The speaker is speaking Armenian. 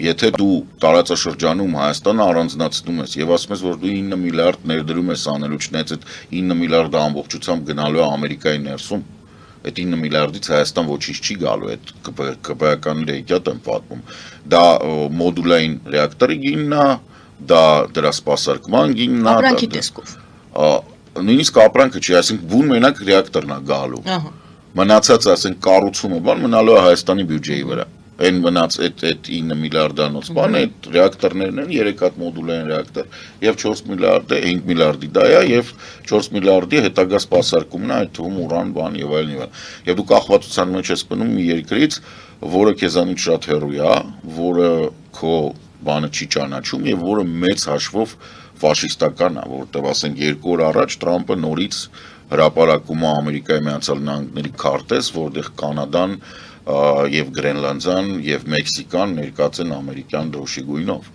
եթե դու տարածաշրջանում Հայաստանը առանձնացնում ես եւ ասում ես, որ դու 9 միլիարդ ներդրում ես անելու, չնայած այդ 9 միլիարդը ամբողջությամբ գնալու է Ամերիկայի ներսում, այդ 9 միլիարդից Հայաստան ոչինչ չի գալու, այդ ԿՊ-ականների հետիատ եմ պատմում, դա մոդուլային ռեակտորի գինն է, դա դրա սպասարկման գինն է, ապրանքի տեսքով, նույնիսկ ապրանքը չի, այսինքն բուն մենակ ռեակտորն է գալու, մնացած ասենք կառուցումը բան մնալու է Հայաստանի բյուջեի վրա, այն մնաց այդ 9 միլիարդանոց բան, այդ ռեակտորներն են 3 հատ մոդուլային ռեակտոր եւ 4 միլիարդը 5 միլիարդի դա է եւ 4 միլիարդի հետագա սպասարկումն է այդ թվում ուրան բան եւ այլն եւ այլն։ Եվ դու կախվածության մեջ ես մնում մի երկրից, որը քեզանից շատ հեռու է, որը քո բանը չի ճանաչում եւ որը մեծ հաշվով ֆաշիստական է, որտեղ ասենք 2 օր առաջ Տրամպը նորից հրապարակում է Ամերիկայի Միացյալ Նահանգների քարտեզ, որտեղ Կանադան եւ Գրենլանդիան եւ Մեքսիկան ներկած են ամերիկյան դրոշի գույնով։